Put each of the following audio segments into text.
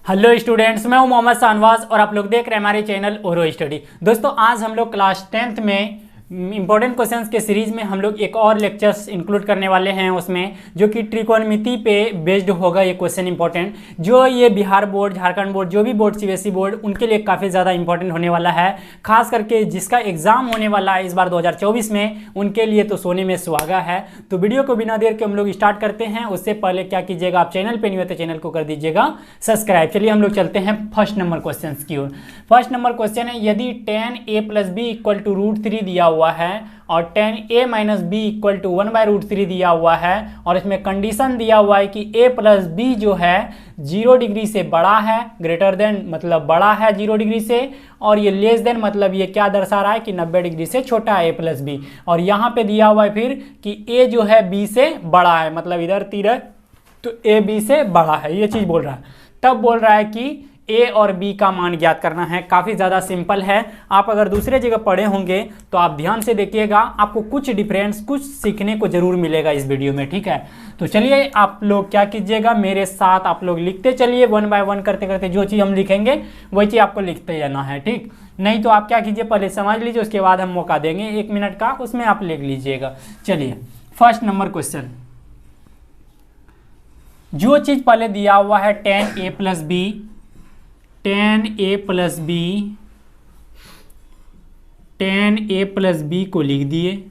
Hello students, मैं हूं मोहम्मद शाहनवाज और आप लोग देख रहे हैं हमारे चैनल ओरो स्टडी। दोस्तों, आज हम लोग क्लास 10th में इंपॉर्टेंट क्वेश्चंस के सीरीज में हम लोग एक और लेक्चर्स इंक्लूड करने वाले हैं उसमें, जो कि त्रिकोणमिति पे बेस्ड होगा। ये क्वेश्चन इंपॉर्टेंट जो ये बिहार बोर्ड, झारखंड बोर्ड, जो भी बोर्ड सीबीएसई बोर्ड, उनके लिए काफ़ी ज़्यादा इंपॉर्टेंट होने वाला है। खास करके जिसका एग्जाम होने वाला है इस बार 2024 में, उनके लिए तो सोने में सुहागा है। तो वीडियो को बिना देर के हम लोग स्टार्ट करते हैं। उससे पहले क्या कीजिएगा, आप चैनल पे नहीं हो तो चैनल को कर दीजिएगा सब्सक्राइब। चलिए हम लोग चलते हैं फर्स्ट नंबर क्वेश्चन की ओर। फर्स्ट नंबर क्वेश्चन है, यदि tan a + b = √3 दिया हुआ है और tan a - b = 1/√3 दिया हुआ है, और इसमें कंडीशन दिया हुआ है कि a + b जो है 0 डिग्री से बड़ा है, ग्रेटर देन मतलब बड़ा है 0 डिग्री से, और ये लेस देन मतलब ये क्या दर्शा रहा है कि 90 डिग्री से छोटा है a + b। और यहाँ पे दिया हुआ है फिर कि a जो है b से बड़ा है, मतलब इधर तीर है तो a b से बड़ा है, ये चीज़ बोल रहा है। तब बोल रहा है कि ए और बी का मान ज्ञात करना है। काफ़ी ज़्यादा सिंपल है। आप अगर दूसरे जगह पढ़े होंगे तो आप ध्यान से देखिएगा, आपको कुछ डिफरेंस, कुछ सीखने को जरूर मिलेगा इस वीडियो में, ठीक है। तो चलिए आप लोग क्या कीजिएगा, मेरे साथ आप लोग लिखते चलिए, 1 बाय 1 करते करते जो चीज़ हम लिखेंगे वही चीज़ आपको लिखते जाना है, ठीक। नहीं तो आप क्या कीजिए, पहले समझ लीजिए, उसके बाद हम मौका देंगे 1 मिनट का, उसमें आप लिख लीजिएगा। चलिए फर्स्ट नंबर क्वेश्चन, जो चीज़ पहले दिया हुआ है tan a + b, tan a + b को लिख दिए,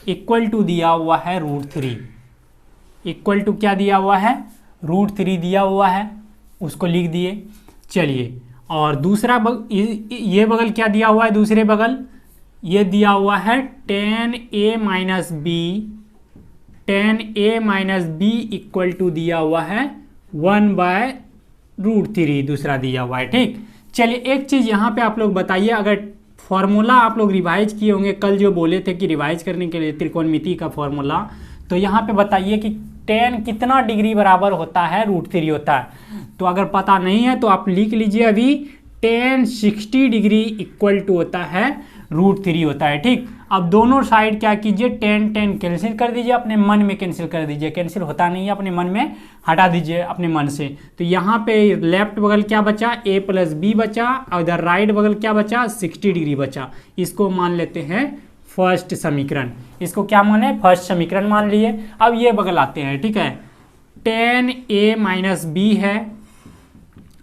इक्वल टू दिया हुआ है √3। इक्वल टू क्या दिया हुआ है, √3 दिया हुआ है, उसको लिख दिए। चलिए, और दूसरा ये बगल क्या दिया हुआ है, दूसरे बगल ये दिया हुआ है tan a - b equal to दिया हुआ है 1/√3, दूसरा दिया हुआ है, ठीक। चलिए एक चीज़ यहाँ पे आप लोग बताइए, अगर फॉर्मूला आप लोग रिवाइज किए होंगे, कल जो बोले थे कि रिवाइज करने के लिए त्रिकोणमिति का फॉर्मूला, तो यहाँ पे बताइए कि tan कितना डिग्री बराबर होता है, √3 होता है। तो अगर पता नहीं है तो आप लिख लीजिए अभी, tan 60 डिग्री इक्वल टू होता है √3 होता है, ठीक। अब दोनों साइड क्या कीजिए, tan कैंसिल कर दीजिए, अपने मन में कैंसिल कर दीजिए, कैंसिल होता नहीं है, अपने मन में हटा दीजिए अपने मन से। तो यहाँ पे लेफ्ट बगल क्या बचा, a + b बचा, और इधर राइट बगल क्या बचा, 60 डिग्री बचा। इसको मान लेते हैं फर्स्ट समीकरण। इसको क्या माने, फर्स्ट समीकरण मान लिए। अब ये बगल आते हैं, ठीक है, tan a - b है।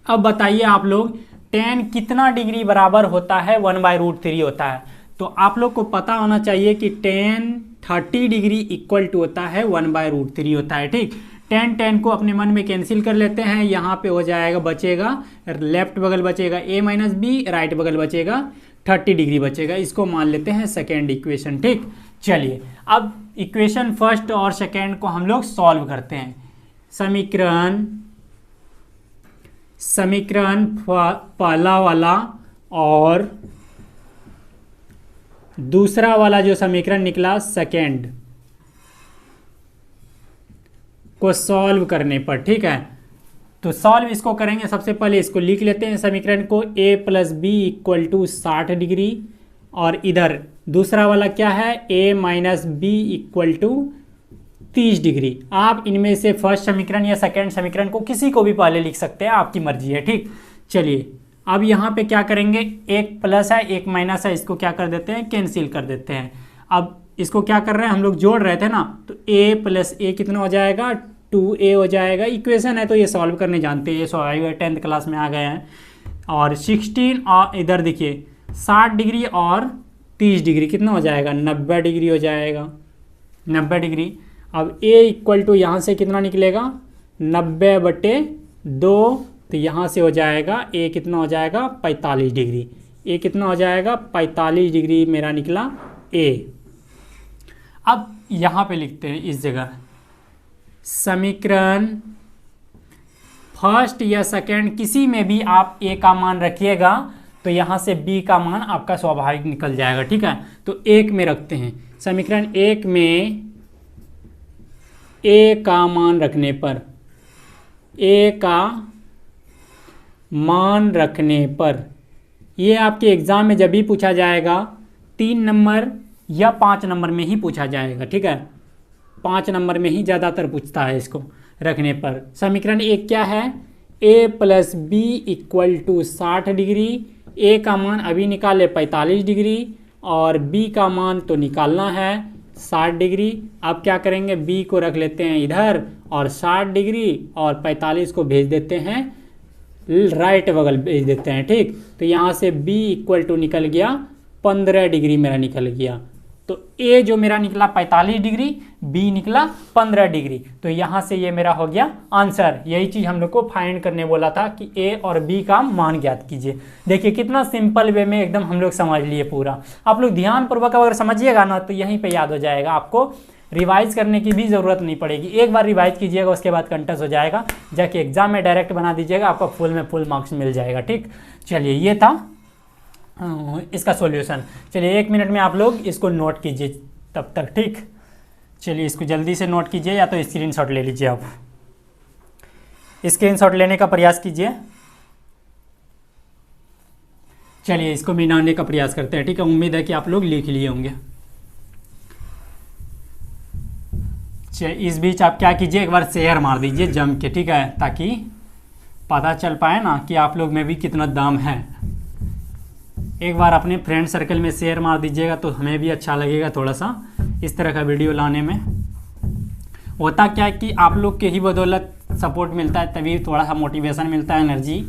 अब बताइए आप लोग, tan कितना डिग्री बराबर होता है, 1/√3 होता है। तो आप लोग को पता होना चाहिए कि tan 30 डिग्री इक्वल टू होता है 1/√3 होता है, ठीक। tan को अपने मन में कैंसिल कर लेते हैं, यहाँ पे हो जाएगा, बचेगा लेफ्ट बगल बचेगा a - b, राइट बगल बचेगा 30 डिग्री बचेगा। इसको मान लेते हैं सेकेंड इक्वेशन, ठीक। चलिए अब इक्वेशन फर्स्ट और सेकेंड को हम लोग सॉल्व करते हैं। समीकरण पहला वाला और दूसरा वाला जो समीकरण निकला सेकेंड को सॉल्व करने पर, ठीक है। तो सॉल्व इसको करेंगे, सबसे पहले इसको लिख लेते हैं समीकरण को, a + b equal to 60 degree, और इधर दूसरा वाला क्या है, a - b equal to 30 degree. आप इनमें से फर्स्ट समीकरण या सेकेंड समीकरण को किसी को भी पहले लिख सकते हैं, आपकी मर्जी है, ठीक। चलिए अब यहाँ पे क्या करेंगे, एक प्लस है एक माइनस है, इसको क्या कर देते हैं, कैंसिल कर देते हैं। अब इसको क्या कर रहे हैं, हम लोग जोड़ रहे थे ना, तो a + a कितना हो जाएगा, 2a हो जाएगा। इक्वेशन है तो ये सॉल्व करने जानते हैं, ये स्वाभाविक है, 10th क्लास में आ गए हैं। और 16 और इधर देखिए 60 डिग्री और 30 डिग्री कितना हो जाएगा, 90 डिग्री हो जाएगा, 90 डिग्री। अब a इक्वल टू यहाँ से कितना निकलेगा, 90/2, तो यहाँ से हो जाएगा a कितना हो जाएगा, 45 डिग्री। a कितना हो जाएगा, 45 डिग्री मेरा निकला a। अब यहाँ पे लिखते हैं इस जगह, समीकरण फर्स्ट या सेकेंड किसी में भी आप a का मान रखिएगा तो यहाँ से b का मान आपका स्वाभाविक निकल जाएगा, ठीक है। तो 1 में रखते हैं, समीकरण 1 में a का मान रखने पर, a का मान रखने पर, ये आपके एग्ज़ाम में जब भी पूछा जाएगा 3 नंबर या 5 नंबर में ही पूछा जाएगा, ठीक है। 5 नंबर में ही ज़्यादातर पूछता है इसको रखने पर। समीकरण 1 क्या है, A plus B equal to 60 डिग्री। ए का मान अभी निकाले 45 डिग्री और बी का मान तो निकालना है 60 डिग्री। अब क्या करेंगे, बी को रख लेते हैं इधर और 60 डिग्री और 45 को भेज देते हैं राइट बगल भेज देते हैं। ठीक, तो यहाँ से b इक्वल टू निकल गया 15 डिग्री मेरा निकल गया। तो a जो मेरा निकला 45 डिग्री, b निकला 15 डिग्री। तो यहाँ से ये मेरा हो गया आंसर। यही चीज़ हम लोग को फाइंड करने बोला था कि a और b का मान ज्ञात कीजिए। देखिए कितना सिंपल वे में एकदम हम लोग समझ लिए पूरा। आप लोग ध्यानपूर्वक अगर समझिएगा ना तो यहीं पे याद हो जाएगा, आपको रिवाइज करने की भी ज़रूरत नहीं पड़ेगी। एक बार रिवाइज कीजिएगा उसके बाद कंटस्ट हो जाएगा, जाके एग्जाम में डायरेक्ट बना दीजिएगा, आपको फुल में फुल मार्क्स मिल जाएगा। ठीक, चलिए ये था इसका सॉल्यूशन। चलिए 1 मिनट में आप लोग इसको नोट कीजिए तब तक। ठीक, चलिए इसको जल्दी से नोट कीजिए या तो स्क्रीनशॉट ले लीजिए। आप स्क्रीनशॉट लेने का प्रयास कीजिए। चलिए इसको मिलाने का प्रयास करते हैं। ठीक है, उम्मीद है कि आप लोग लिख लिए होंगे। इस बीच आप क्या कीजिए, एक बार शेयर मार दीजिए जम के, ठीक है, ताकि पता चल पाए ना कि आप लोग में भी कितना दम है। एक बार अपने फ्रेंड सर्कल में शेयर मार दीजिएगा तो हमें भी अच्छा लगेगा थोड़ा सा इस तरह का वीडियो लाने में। होता क्या है कि आप लोग के ही बदौलत सपोर्ट मिलता है, तभी थोड़ा सा मोटिवेशन मिलता है, एनर्जी,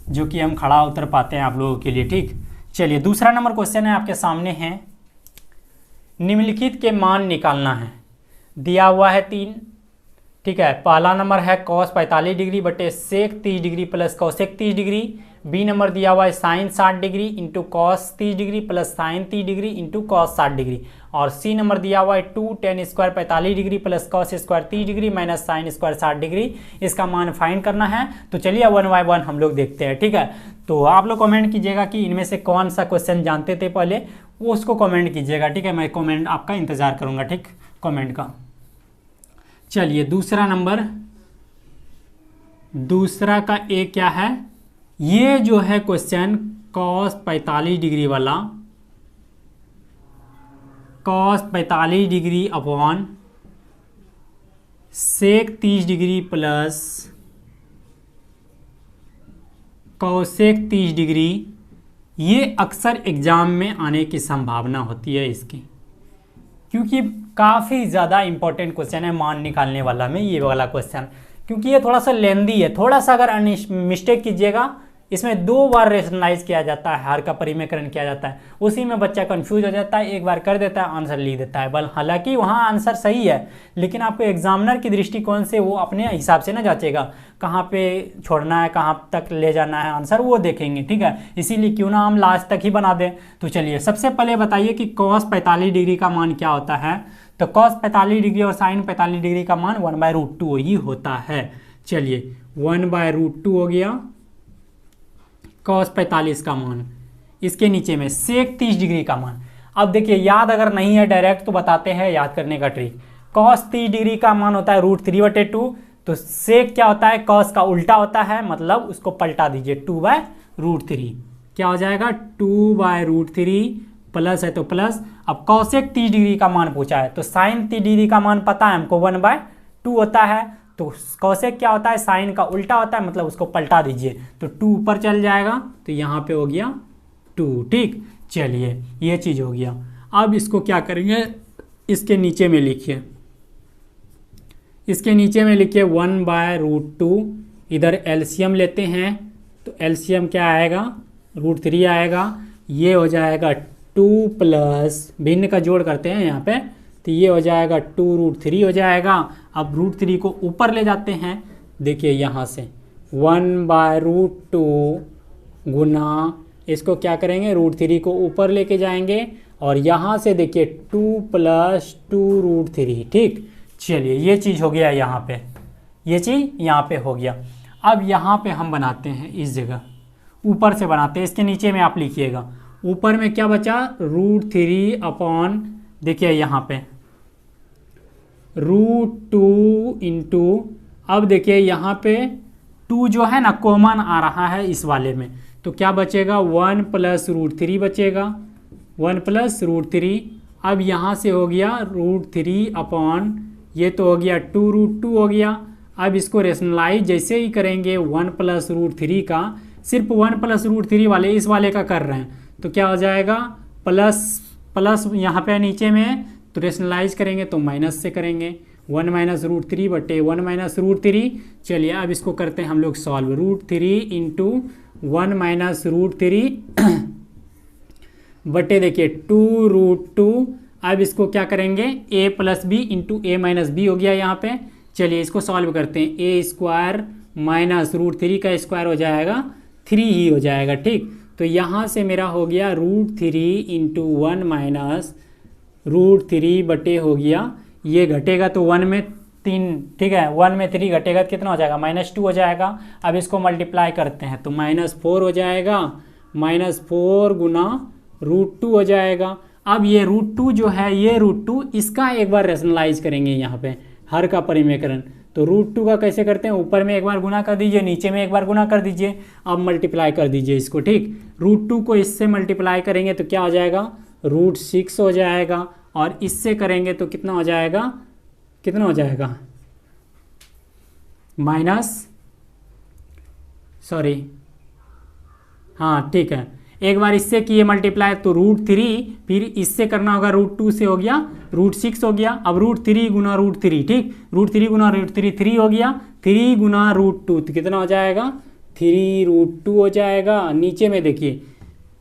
जो कि हम खड़ा उतर पाते हैं आप लोगों के लिए। ठीक, चलिए दूसरा नंबर क्वेश्चन है आपके सामने है, निम्नलिखित के मान निकालना है। दिया हुआ है 3। ठीक है, पहला नंबर है कॉस 45 डिग्री बटे sec 30 degree plus cosec 30 degree. B number दिया हुआ है sine 60 degree into cos 30 degree plus sine 30 degree into cos 60 degree. और सी नंबर दिया हुआ है 2 tan square 45 degree plus cos square 30 degree minus sine square 60 degree. इसका मान find करना है। तो चलिए 1 बाय 1 हम लोग देखते हैं। ठीक है, तो आप लोग कमेंट कीजिएगा कि इनमें से कौन सा क्वेश्चन जानते थे पहले, वो उसको कमेंट कीजिएगा। ठीक है, मैं कमेंट आपका इंतजार करूँगा। ठीक, कमेंट का। चलिए दूसरा नंबर, दूसरा का ए क्या है, ये जो है क्वेश्चन कॉस 45 डिग्री वाला, cos 45 degree upon sec 30 degree plus cosec 30 degree, ये अक्सर एग्जाम में आने की संभावना होती है इसकी, क्योंकि काफ़ी ज़्यादा इंपॉर्टेंट क्वेश्चन है मान निकालने वाला में ये वाला क्वेश्चन, क्योंकि ये थोड़ा सा लेंदी है। थोड़ा सा अगर मिस्टेक कीजिएगा, इसमें 2 बार रेशनलाइज किया जाता है, हर का परिमेयकरण किया जाता है, उसी में बच्चा कंफ्यूज हो जाता है, एक बार कर देता है आंसर लिख देता है। बल हालांकि वहाँ आंसर सही है, लेकिन आपको एग्जामिनर की दृष्टिकोण से वो अपने हिसाब से ना जांचेगा, कहाँ पे छोड़ना है, कहाँ तक ले जाना है आंसर, वो देखेंगे। ठीक है, इसीलिए क्यों ना हम लास्ट तक ही बना दें। तो चलिए सबसे पहले बताइए कि कॉस 45 डिग्री का मान क्या होता है। तो कॉस 45 डिग्री और साइन 45 डिग्री का मान 1/√2 ही होता है। चलिए 1/√2 हो गया कॉस 45 का मान। इसके नीचे में सेक 30 डिग्री का मान। अब देखिए याद अगर नहीं है डायरेक्ट तो बताते हैं याद करने का ट्रिक। कॉस 30 डिग्री का मान होता है √3/2। तो सेक क्या होता है, कॉस का उल्टा होता है, मतलब उसको पलटा दीजिए 2/√3। क्या हो जाएगा 2/√3 प्लस है तो प्लस। अब कॉसेक 30 डिग्री का मान पूछा है, तो साइन 30 डिग्री का मान पता है हमको 1/2 होता है। तो कॉसेक क्या होता है, साइन का उल्टा होता है, मतलब उसको पलटा दीजिए तो 2 ऊपर चल जाएगा, तो यहाँ पे हो गया 2। ठीक, चलिए ये चीज़ हो गया। अब इसको क्या करेंगे, इसके नीचे में लिखिए, इसके नीचे में लिखिए 1/√2। इधर एलसीएम लेते हैं तो एलसीएम क्या आएगा, √3 आएगा। ये हो जाएगा 2 प्लस भिन्न का जोड़ करते हैं यहाँ पे, तो ये हो जाएगा 2√3 हो जाएगा। अब √3 को ऊपर ले जाते हैं, देखिए यहाँ से 1/√2 गुना इसको क्या करेंगे, √3 को ऊपर लेके जाएंगे और यहाँ से देखिए 2 + 2√3। ठीक, चलिए ये चीज़ हो गया यहाँ पे, ये चीज़ यहाँ पे हो गया। अब यहाँ पे हम बनाते हैं, इस जगह ऊपर से बनाते हैं, इसके नीचे में आप लिखिएगा ऊपर में क्या बचा, √3 अपॉन, देखिए यहाँ पे √2 इंटू, अब देखिए यहाँ पे 2 जो है ना कॉमन आ रहा है इस वाले में, तो क्या बचेगा 1 + √3 बचेगा, 1 + √3। अब यहाँ से हो गया √3 अपॉन, ये तो हो गया 2√2 हो गया। अब इसको रेशनलाइज जैसे ही करेंगे 1 + √3 का, सिर्फ 1 + √3 वाले इस वाले का कर रहे हैं, तो क्या हो जाएगा प्लस प्लस यहाँ पे नीचे में है, तो रेशनलाइज करेंगे तो माइनस से करेंगे 1 - √3 बटे 1 - √3। चलिए अब इसको करते हैं हम लोग सॉल्व। √3 × 1 - √3 बटे देखिए 2√2। अब इसको क्या करेंगे a + b × a - b हो गया यहाँ पे। चलिए इसको सॉल्व करते हैं। a² - √3 का स्क्वायर हो जाएगा 3 ही हो जाएगा, ठीक। तो यहाँ से मेरा हो गया √3 × 1 - √3 बटे हो गया, ये घटेगा तो 1 में 3, ठीक है, 1 में 3 घटेगा तो कितना हो जाएगा -2 हो जाएगा। अब इसको मल्टीप्लाई करते हैं तो -4 हो जाएगा, -4 × √2 हो जाएगा। अब ये √2 जो है, ये √2 इसका एक बार रेशनलाइज करेंगे यहाँ पे, हर का परिमेयकरण। तो √2 का कैसे करते हैं, ऊपर में एक बार गुना कर दीजिए, नीचे में एक बार गुना कर दीजिए, अब मल्टीप्लाई कर दीजिए इसको, ठीक। √2 को इससे मल्टीप्लाई करेंगे तो क्या हो जाएगा √6 हो जाएगा, और इससे करेंगे तो कितना हो जाएगा, कितना हो जाएगा हाँ ठीक है, एक बार इससे किए मल्टीप्लाई तो √3, फिर इससे करना होगा √2 से हो गया √6 हो गया। अब √3 × √3, ठीक, √3 × √3 3 हो गया, 3 × √2 तो कितना हो जाएगा 3√2 हो जाएगा। नीचे में देखिए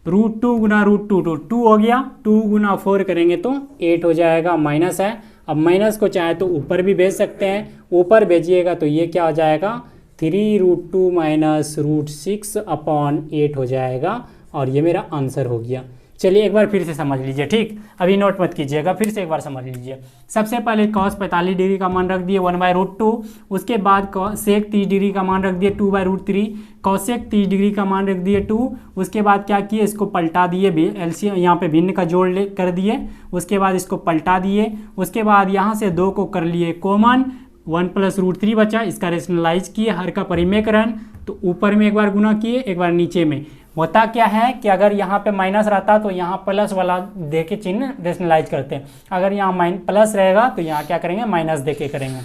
√2 × √2 तो 2 हो गया, 2 × 4 करेंगे तो 8 हो जाएगा, माइनस है। अब माइनस को चाहे तो ऊपर भी भेज सकते हैं, ऊपर भेजिएगा तो ये क्या हो जाएगा 3√2 - √6/8 हो जाएगा, और ये मेरा आंसर हो गया। चलिए एक बार फिर से समझ लीजिए, ठीक, अभी नोट मत कीजिएगा, फिर से एक बार समझ लीजिए। सबसे पहले cos 45 डिग्री का मान रख दिए 1/√2, उसके बाद sec 30 डिग्री का मान रख दिए 2/√3, cosec 30 डिग्री का मान रख दिए 2, उसके बाद क्या किए इसको पलटा दिए, एलसीएम यहाँ पे भिन्न का जोड़ कर दिए, उसके बाद इसको पलटा दिए, उसके बाद यहाँ से 2 को कर लिए कॉमन, 1 + √3 बचा, इसका रेशनलाइज किए, हर का परिमेयकरण, तो ऊपर में एक बार गुना किए, एक बार नीचे में। होता क्या है कि अगर यहाँ पे माइनस रहता तो यहाँ प्लस वाला दे के चिन्ह रेशनलाइज करते हैं, अगर यहाँ प्लस रहेगा तो यहाँ क्या करेंगे माइनस दे के करेंगे।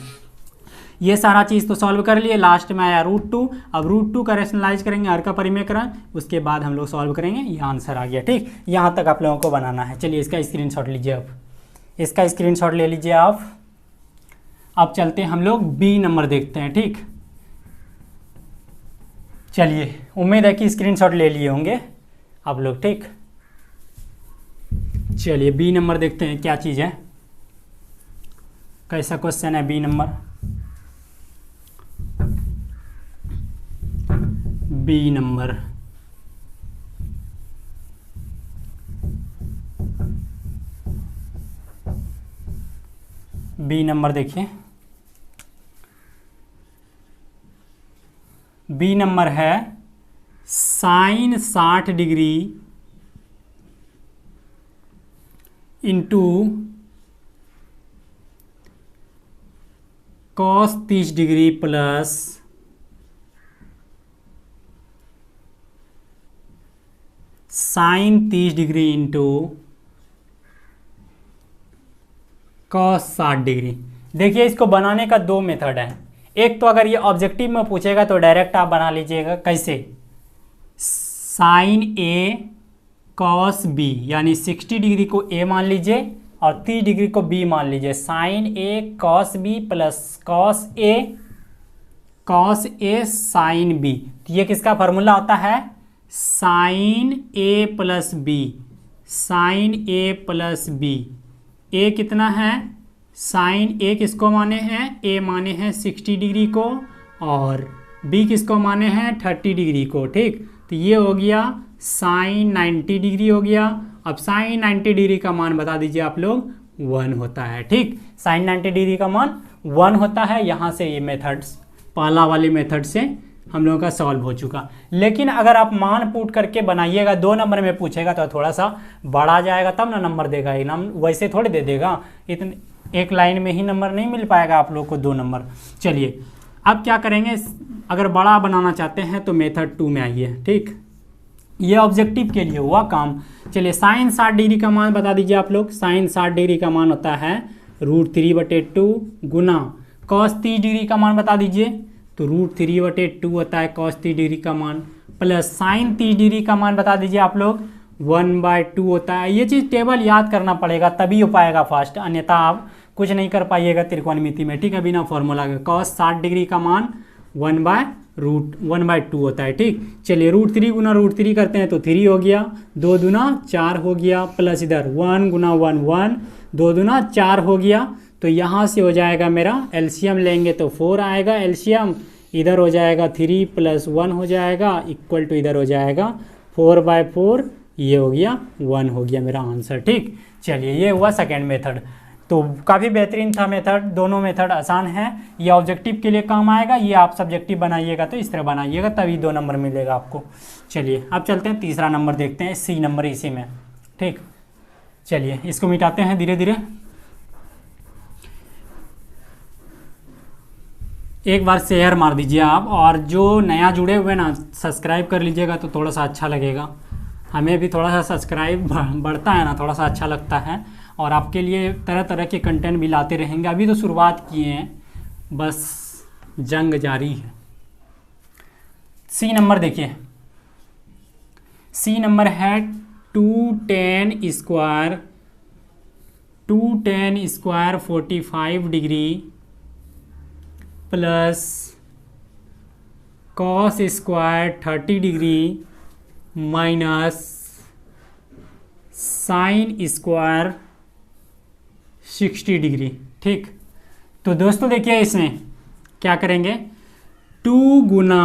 ये सारा चीज़ तो सॉल्व कर लिए, लास्ट में आया √2, अब √2 का रेशनलाइज करेंगे, हर का परिमेयकरण, उसके बाद हम लोग सॉल्व करेंगे, ये आंसर आ गया, ठीक। यहाँ तक आप लोगों को बनाना है। चलिए इसका स्क्रीनशॉट लीजिए, अब इसका स्क्रीनशॉट ले लीजिए आप। अब चलते हैं हम लोग बी नंबर देखते हैं, ठीक। चलिए उम्मीद है कि स्क्रीनशॉट ले लिए होंगे आप लोग, ठीक। चलिए बी नंबर देखते हैं क्या चीज़ है, कैसा क्वेश्चन है बी नंबर। बी नंबर देखिए, बी नंबर है sin 60 degree into cos 30 degree plus sin 30 degree into cos 60 degree. देखिए इसको बनाने का 2 मेथड है। एक तो अगर ये ऑब्जेक्टिव में पूछेगा तो डायरेक्ट आप बना लीजिएगा, कैसे, sin A cos B, यानी 60 डिग्री को A मान लीजिए और 30 डिग्री को B मान लीजिए, sin A cos B plus cos A sin B। तो ये किसका फार्मूला होता है, sin A plus B, sin A plus B। A कितना है, साइन A किसको माने हैं, A माने हैं 60 डिग्री को, और B किसको माने हैं 30 डिग्री को, ठीक। तो ये हो गया साइन 90 डिग्री हो गया। अब साइन 90 डिग्री का मान बता दीजिए आप लोग 1 होता है, ठीक। साइन 90 डिग्री का मान 1 होता है। यहाँ से ये मेथड्स पहला वाले मेथड से हम लोगों का सॉल्व हो चुका। लेकिन अगर आप मान पुट करके बनाइएगा, 2 नंबर में पूछेगा तो थोड़ा सा बड़ा जाएगा, तब ना नंबर देगा, इनाम वैसे थोड़े दे देगा, इतने एक लाइन में ही नंबर नहीं मिल पाएगा आप लोग को 2 नंबर। चलिए अब क्या करेंगे, अगर बड़ा बनाना चाहते हैं तो मेथड 2 में आइए, ठीक। ये ऑब्जेक्टिव के लिए हुआ काम। चलिए साइन 60 डिग्री का मान बता दीजिए आप लोग। साइन 60 डिग्री का मान होता है √3/2 गुना cos 30 डिग्री का मान बता दीजिए, तो √3/2 होता है cos 30 डिग्री का मान, प्लस साइन 30 डिग्री का मान बता दीजिए आप लोग 1/2 होता है। ये चीज़ टेबल याद करना पड़ेगा तभी हो पाएगा फास्ट, अन्यथा आप कुछ नहीं कर पाइएगा त्रिकोणमिति में, ठीक है, बिना फॉर्मूला के। cos 60 डिग्री का मान 1/2 होता है, ठीक। चलिए √3 गुना √3 करते हैं तो 3 हो गया, 2 दूना 4 हो गया, प्लस इधर 1 गुना 1 1, 2 दूना 4 हो गया। तो यहाँ से हो जाएगा मेरा एलसीएम लेंगे तो 4 आएगा एलसीएम, इधर हो जाएगा 3 + 1 हो जाएगा इक्वल टू इधर हो जाएगा 4/4, ये हो गया 1 हो गया मेरा आंसर, ठीक। चलिए ये हुआ सेकेंड मेथड। तो काफ़ी बेहतरीन था मेथड, दोनों मेथड आसान है। ये ऑब्जेक्टिव के लिए काम आएगा, ये आप सब्जेक्टिव बनाइएगा तो इस तरह बनाइएगा तभी 2 नंबर मिलेगा आपको। चलिए अब चलते हैं तीसरा नंबर देखते हैं, सी नंबर इसी में, ठीक। चलिए इसको मिटाते हैं धीरे धीरे। एक बार शेयर मार दीजिए आप, और जो नया जुड़े हुए ना सब्सक्राइब कर लीजिएगा तो थोड़ा सा अच्छा लगेगा, हमें भी थोड़ा सा सब्सक्राइब बढ़ता है ना, थोड़ा सा अच्छा लगता है। और आपके लिए तरह तरह के कंटेंट भी लाते रहेंगे, अभी तो शुरुआत किए हैं, बस जंग जारी है। सी नंबर देखिए, सी नंबर है 2tan square 45 degree plus cos square 30 degree minus sine square 60 degree, ठीक। तो दोस्तों देखिए इसमें क्या करेंगे, 2 गुना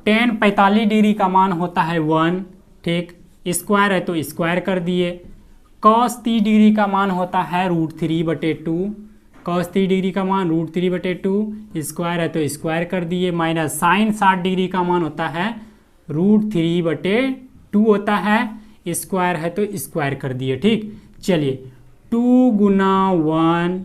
tan 45 डिग्री का मान होता है 1, ठीक, स्क्वायर है तो स्क्वायर कर दिए, cos 30 डिग्री का मान होता है √3/2, cos 30 डिग्री का मान √3/2, स्क्वायर है तो स्क्वायर कर दिए, माइनस साइन 60 डिग्री का मान होता है √3/2 होता है, स्क्वायर है तो स्क्वायर कर दिए, ठीक। चलिए 2 गुना 1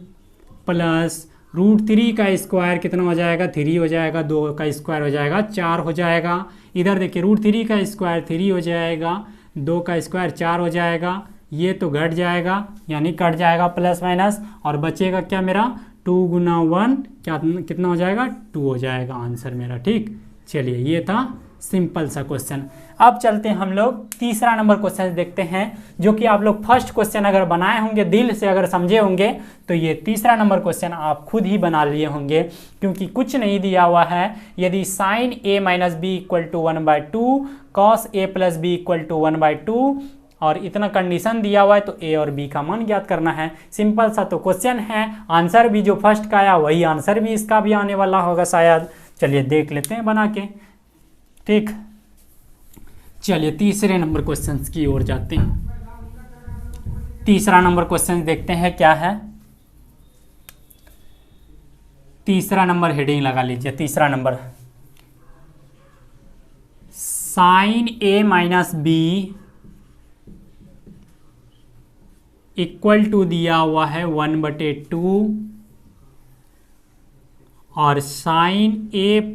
प्लस √3 का स्क्वायर कितना हो जाएगा, 3 हो जाएगा, 2 का स्क्वायर हो जाएगा 4 हो जाएगा, इधर देखिए √3 का स्क्वायर 3 हो जाएगा, 2 का स्क्वायर 4 हो जाएगा, ये तो घट जाएगा यानी कट जाएगा प्लस माइनस, और बचेगा क्या मेरा 2 गुना 1 क्या कितना हो जाएगा, 2 हो जाएगा आंसर मेरा, ठीक। चलिए ये था सिंपल सा क्वेश्चन। अब चलते हैं हम लोग तीसरा नंबर क्वेश्चन देखते हैं, जो कि आप लोग फर्स्ट क्वेश्चन अगर बनाए होंगे, दिल से अगर समझे होंगे, तो ये तीसरा नंबर क्वेश्चन आप खुद ही बना लिए होंगे, क्योंकि कुछ नहीं दिया हुआ है। यदि sin a - b = 1/2, cos a + b = 1/2 और इतना कंडीशन दिया हुआ है, तो a और b का मान ज्ञात करना है। सिंपल सा तो क्वेश्चन है, आंसर भी जो फर्स्ट का आया वही आंसर भी इसका भी आने वाला होगा शायद। चलिए देख लेते हैं बना के, ठीक। चलिए तीसरे नंबर क्वेश्चन की ओर जाते हैं। तीसरा नंबर क्वेश्चन देखते हैं क्या है। तीसरा नंबर हेडिंग लगा लीजिए, तीसरा नंबर sin a - b equal to दिया हुआ है 1/2 और sin a +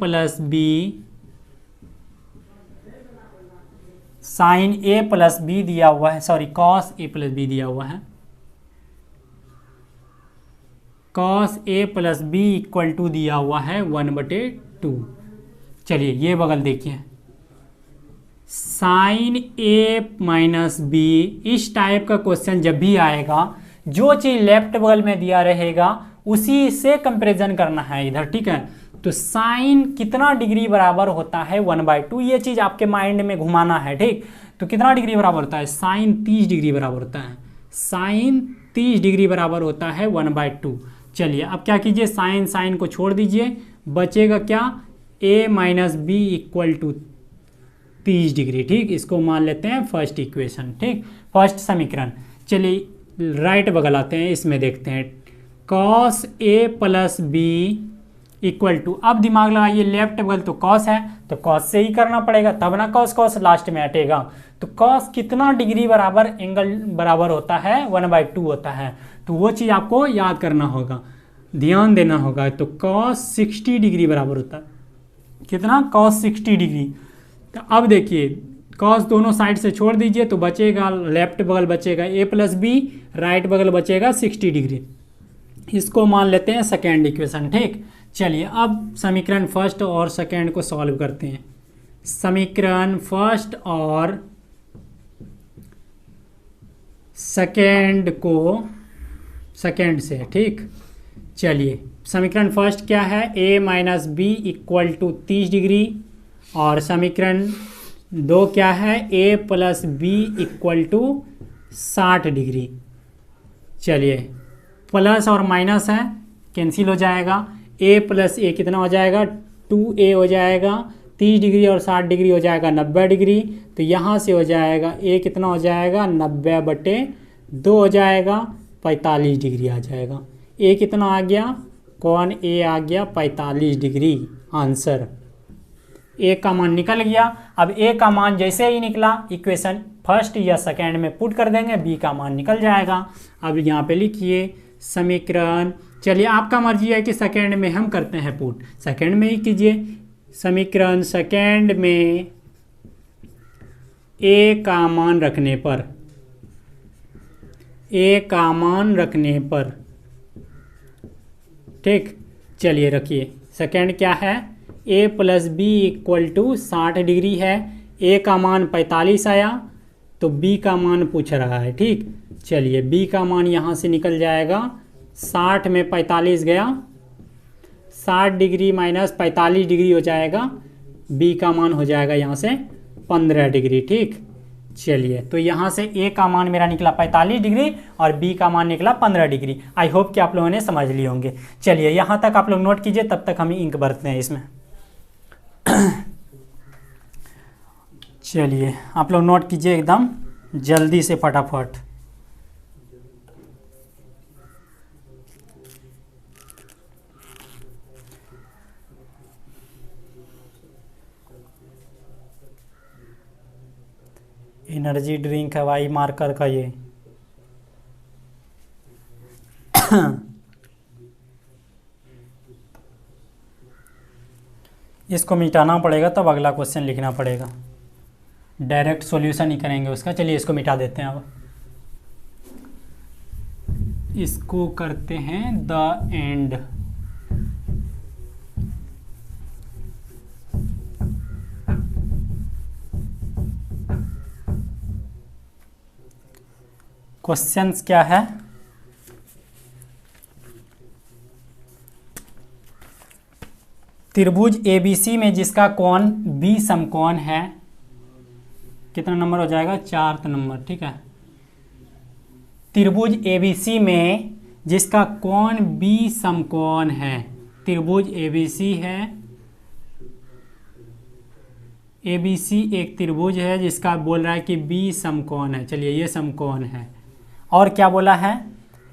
b दिया हुआ है, सॉरी cos a + b दिया हुआ है, cos a + b equal to दिया हुआ है 1/2। चलिए ये बगल देखिए, sin a - b इस टाइप का क्वेश्चन जब भी आएगा, जो चीज़ लेफ्ट बगल में दिया रहेगा उसी से कंपैरिजन करना है इधर, ठीक है। तो साइन कितना डिग्री बराबर होता है 1/2, ये चीज़ आपके माइंड में घुमाना है, ठीक। तो कितना डिग्री बराबर होता है, साइन 30 डिग्री बराबर होता है, साइन 30 डिग्री बराबर होता है 1/2। चलिए अब क्या कीजिए, साइन को छोड़ दीजिए, बचेगा क्या, a - b = 30 डिग्री, ठीक। इसको मान लेते हैं फर्स्ट इक्वेशन, ठीक, फर्स्ट समीकरण। चलिए राइट बगल आते हैं, इसमें देखते हैं cos a + b equal to, अब दिमाग लगाइए, लेफ्ट बगल तो cos है तो cos से ही करना पड़ेगा, तब ना cos लास्ट में हटेगा। तो cos कितना डिग्री बराबर एंगल बराबर होता है, 1/2 होता है, तो वो चीज़ आपको याद करना होगा, ध्यान देना होगा। तो cos 60 डिग्री बराबर होता है कितना, cos 60 डिग्री। तो अब देखिए cos दोनों साइड से छोड़ दीजिए तो बचेगा, लेफ्ट बगल बचेगा a + b, राइट बगल बचेगा 60 डिग्री। इसको मान लेते हैं सेकेंड इक्वेशन। ठीक, चलिए अब समीकरण फर्स्ट और सेकेंड को सॉल्व करते हैं। समीकरण फर्स्ट और सेकेंड को सेकेंड से। ठीक, चलिए समीकरण फर्स्ट क्या है, a minus B equal to 30 degree, और समीकरण दो क्या है, a plus B equal to 60 degree. चलिए प्लस और माइनस है, कैंसिल हो जाएगा, a प्लस ए कितना हो जाएगा, 2a हो जाएगा, 30 डिग्री और 60 डिग्री हो जाएगा 90 डिग्री। तो यहाँ से हो जाएगा a कितना हो जाएगा, 90/2 हो जाएगा, 45 डिग्री आ जाएगा। a कितना आ गया, कौन a आ गया 45 डिग्री आंसर। a का मान निकल गया। अब a का मान जैसे ही निकला इक्वेशन फर्स्ट या सेकेंड में पुट कर देंगे, b का मान निकल जाएगा। अब यहाँ पे लिखिए समीकरण, चलिए आपका मर्जी है कि सेकेंड में हम करते हैं पुट, सेकेंड में ही कीजिए। समीकरण सेकेंड में a का मान रखने पर, a का मान रखने पर, ठीक, चलिए रखिए। सेकेंड क्या है, a plus B equal to 60 degree है, a का मान 45 आया तो b का मान पूछ रहा है। ठीक, चलिए b का मान यहाँ से निकल जाएगा, 60 में 45 गया, 60 डिग्री माइनस 45 डिग्री हो जाएगा, b का मान हो जाएगा यहाँ से 15 डिग्री। ठीक, चलिए तो यहाँ से a का मान मेरा निकला 45 डिग्री और b का मान निकला 15 डिग्री। आई होप कि आप लोगों ने समझ लिए होंगे। चलिए यहाँ तक आप लोग नोट कीजिए, तब तक हम इंक भरते हैं इसमें। चलिए आप लोग नोट कीजिए एकदम जल्दी से फटाफट। एनर्जी ड्रिंक है भाई मार्कर का ये। इसको मिटाना पड़ेगा तब अगला क्वेश्चन लिखना पड़ेगा, डायरेक्ट सॉल्यूशन ही करेंगे उसका। चलिए इसको मिटा देते हैं। अब इसको करते हैं द एंड। क्वेश्चंस क्या है, त्रिभुज ABC में जिसका कोण B समकोण है, कितना नंबर हो जाएगा, 4 नंबर। ठीक है, त्रिभुज ABC में जिसका कोण B समकोण है, त्रिभुज ABC है, ABC एक त्रिभुज है जिसका बोल रहा है कि B समकोण है। चलिए ये समकोण है, और क्या बोला है,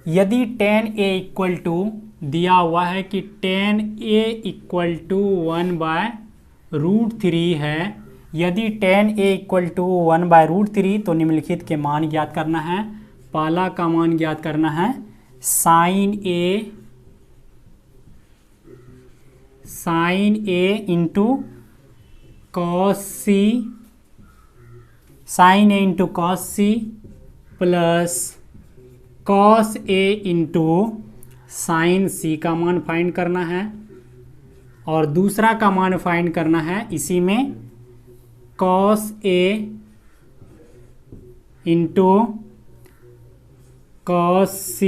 यदि tan A इक्वल टू दिया हुआ है कि tan A इक्वल टू 1/√3 है, यदि tan A इक्वल टू 1/√3 तो निम्नलिखित के मान ज्ञात करना है। पहला का मान ज्ञात करना है sin A into cos C, sin A into cos C plus cos A into sine C का मान फाइंड करना है, और दूसरा का मान फाइंड करना है इसी में cos A into cos C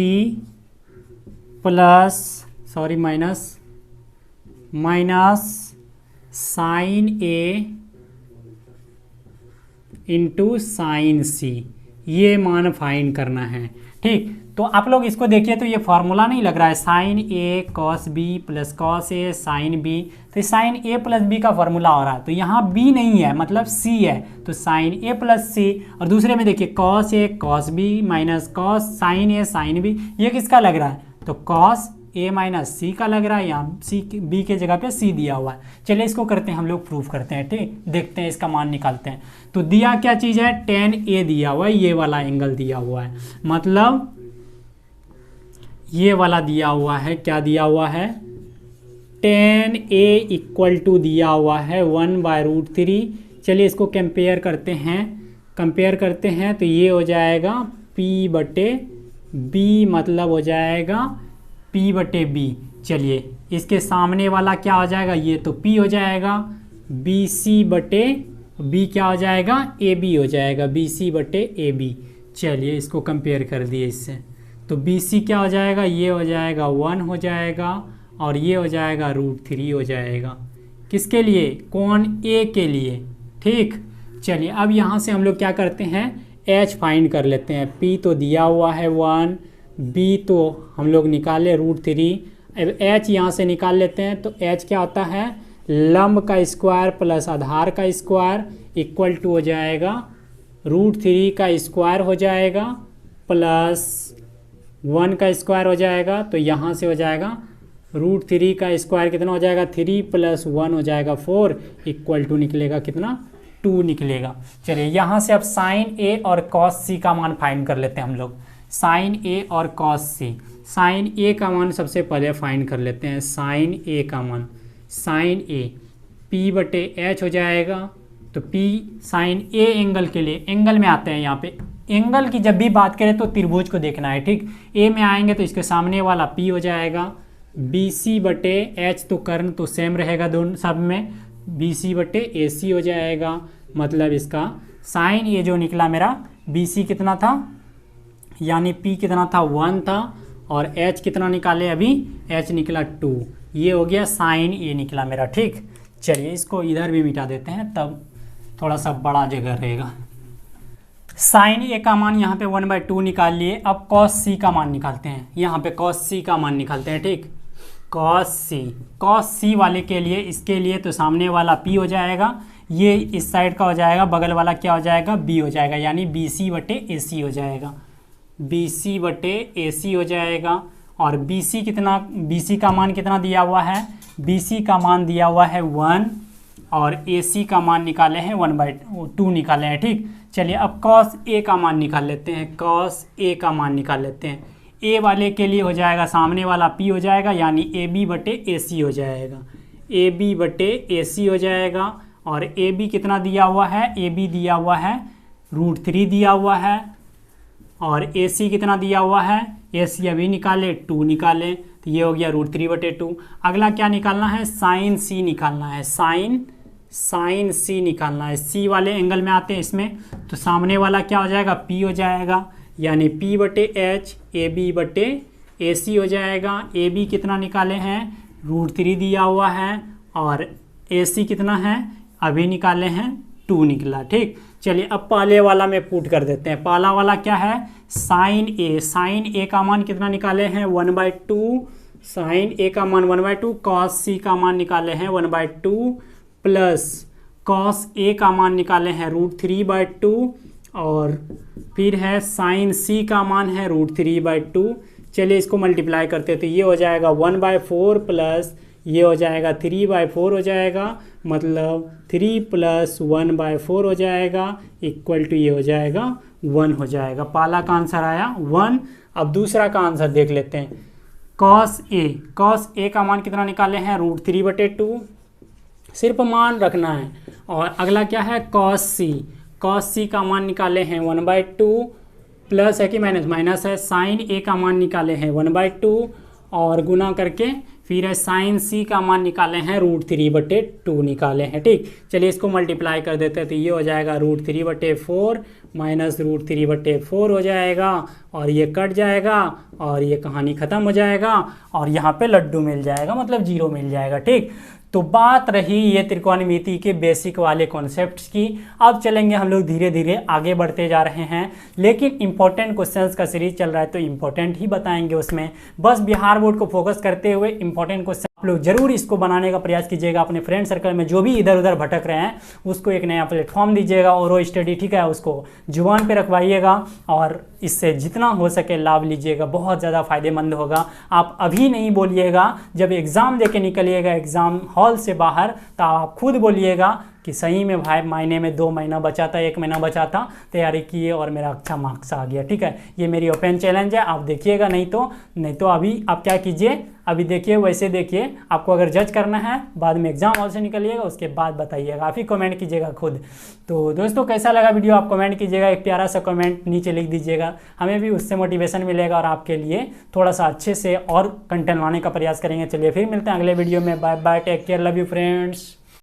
plus minus sine A into sine C, ये मान फाइंड करना है। ठीक, तो आप लोग इसको देखिए तो ये फार्मूला नहीं लग रहा है, sine A cos B plus cos A sine B, तो साइन A प्लस B का फार्मूला हो रहा है, तो यहाँ B नहीं है मतलब C है, तो साइन A प्लस C, और दूसरे में देखिए cos A cos B minus cos sine A sine B, ये किसका लग रहा है, तो cos A माइनस C का लग रहा है, यहाँ B के जगह पे C दिया हुआ है। चलिए इसको करते हैं हम लोग, प्रूफ करते हैं। ठीक, देखते हैं इसका मान निकालते हैं। तो दिया क्या चीज़ है, tan A दिया हुआ है, ये वाला एंगल दिया हुआ है, मतलब ये वाला दिया हुआ है, क्या दिया हुआ है, tan A इक्वल टू दिया हुआ है 1/√3। चलिए इसको कंपेयर करते हैं, तो ये हो जाएगा P/B, मतलब हो जाएगा P P बटे B। चलिए इसके सामने वाला क्या हो जाएगा, ये तो P हो जाएगा, BC बटे B क्या हो जाएगा, AB हो जाएगा, BC बटे AB। चलिए इसको कंपेयर कर दिए इससे, तो BC क्या हो जाएगा, ये हो जाएगा 1 हो जाएगा और ये हो जाएगा √3 हो जाएगा। किसके लिए, कोण A के लिए। ठीक, चलिए अब यहाँ से हम लोग क्या करते हैं, H फाइंड कर लेते हैं। P तो दिया हुआ है 1, B तो हम लोग निकाले √3। अब H यहाँ से निकाल लेते हैं, तो H क्या होता है, लंब का स्क्वायर प्लस आधार का स्क्वायर इक्वल टू हो जाएगा √3 का स्क्वायर हो जाएगा प्लस 1 का स्क्वायर हो जाएगा। तो यहाँ से हो जाएगा √3 का स्क्वायर कितना हो जाएगा, 3 + 1 हो जाएगा 4 इक्वल टू निकलेगा कितना, 2 निकलेगा। चलिए यहाँ से अब साइन A और cos C का मान फाइंड कर लेते हैं हम लोग। साइन A और cos C, साइन A का मान सबसे पहले फाइंड कर लेते हैं। साइन A का मान, साइन A P बटे H हो जाएगा। तो P साइन A एंगल के लिए, एंगल में आते हैं यहाँ पे, एंगल की जब भी बात करें तो त्रिभुज को देखना है। ठीक, A में आएंगे तो इसके सामने वाला P हो जाएगा, BC बटे H तो कर्ण तो सेम रहेगा दोनों सब में, BC बटे AC हो जाएगा। मतलब इसका साइन A जो निकला मेरा, BC कितना था, यानी P कितना था 1 था, और H कितना निकाले अभी, H निकला 2। ये हो गया साइन A निकला मेरा। ठीक, चलिए इसको इधर भी मिटा देते हैं, तब थोड़ा सा बड़ा जगह रहेगा। साइन A का मान यहाँ पे 1/2 निकाल लिए। अब cos C का मान निकालते हैं, यहाँ पे cos C का मान निकालते हैं। ठीक, cos C वाले के लिए, इसके लिए तो सामने वाला P हो जाएगा, ये इस साइड का हो जाएगा, बगल वाला क्या हो जाएगा, B हो जाएगा, यानी BC बटे AC हो जाएगा, BC बटे AC हो जाएगा। और BC कितना, BC का मान कितना दिया हुआ है, BC का मान दिया हुआ है 1 और AC का मान निकाले हैं 1/2 निकाले हैं। ठीक, चलिए अब cos A का मान निकाल लेते हैं, cos A का मान निकाल लेते हैं। A वाले के लिए हो जाएगा, सामने वाला P हो जाएगा, यानी AB बटे AC हो जाएगा, AB बटे AC हो जाएगा। और AB कितना दिया हुआ है, AB दिया हुआ है √3 दिया हुआ है, और AC कितना दिया हुआ है, AC अभी निकाले 2 निकाले, तो ये हो गया √3/2। अगला क्या निकालना है, साइन C निकालना है, साइन C निकालना है। C वाले एंगल में आते हैं इसमें, तो सामने वाला क्या हो जाएगा, P हो जाएगा, यानी P बटे H, AB बटे AC हो जाएगा। AB कितना निकाले हैं, √3 दिया हुआ है, और AC कितना है, अभी निकाले हैं 2 निकला। ठीक, चलिए अब पहले वाला में पुट कर देते हैं। पहला वाला क्या है, साइन A, साइन A का मान कितना निकाले हैं 1/2, साइन A का मान 1/2, cos C का मान निकाले हैं 1/2 प्लस cos A का मान निकाले हैं √3/2, और फिर है साइन C का मान है √3/2। चलिए इसको मल्टीप्लाई करते हैं, तो ये हो जाएगा 1/4 प्लस ये हो जाएगा 3/4 हो जाएगा, मतलब 3 + 1/4 हो जाएगा इक्वल टू ये हो जाएगा 1 हो जाएगा। पहला का आंसर आया 1। अब दूसरा का आंसर देख लेते हैं। cos A का मान कितना निकाले हैं, √3/2, सिर्फ मान रखना है। और अगला क्या है, cos C का मान निकाले हैं 1/2, प्लस है कि माइनस है, साइन A का मान निकाले हैं 1/2 और गुना करके फिर है साइन C का मान निकाले हैं √3/2 निकाले हैं। ठीक, चलिए इसको मल्टीप्लाई कर देते हैं, तो ये हो जाएगा √3/4 माइनस √3/4 हो जाएगा, और ये कट जाएगा और ये कहानी ख़त्म हो जाएगा, और यहाँ पे लड्डू मिल जाएगा, मतलब 0 मिल जाएगा। ठीक, तो बात रही ये त्रिकोणमिति के बेसिक वाले कॉन्सेप्ट्स की। अब चलेंगे हम लोग धीरे धीरे आगे बढ़ते जा रहे हैं, लेकिन इंपॉर्टेंट क्वेश्चंस का सीरीज चल रहा है तो इंपॉर्टेंट ही बताएंगे उसमें। बस बिहार बोर्ड को फोकस करते हुए इंपॉर्टेंट क्वेश्चन आप लोग जरूर इसको बनाने का प्रयास कीजिएगा। अपने फ्रेंड सर्कल में जो भी इधर उधर भटक रहे हैं उसको एक नया प्लेटफॉर्म दीजिएगा, ओरो स्टडी, ठीक है, उसको जुबान पे रखवाइएगा और इससे जितना हो सके लाभ लीजिएगा, बहुत ज़्यादा फायदेमंद होगा। आप अभी नहीं बोलिएगा, जब एग्ज़ाम देके निकलिएगा एग्ज़ाम हॉल से बाहर, तो आप खुद बोलिएगा कि सही में भाई मायने में 2 महीना बचा था, 1 महीना बचा था, तैयारी किए और मेरा अच्छा मार्क्स आ गया। ठीक है, ये मेरी ओपन चैलेंज है, आप देखिएगा। नहीं तो अभी आप क्या कीजिए, अभी देखिए, वैसे देखिए, आपको अगर जज करना है बाद में एग्जाम हॉल से निकलिएगा, उसके बाद बताइएगा, आप ही कमेंट कीजिएगा खुद। तो दोस्तों कैसा लगा वीडियो आप कमेंट कीजिएगा, एक प्यारा सा कमेंट नीचे लिख दीजिएगा, हमें भी उससे मोटिवेशन मिलेगा और आपके लिए थोड़ा सा अच्छे से और कंटेंट लाने का प्रयास करेंगे। चलिए फिर मिलते हैं अगले वीडियो में, bye bye, take care, love you friends.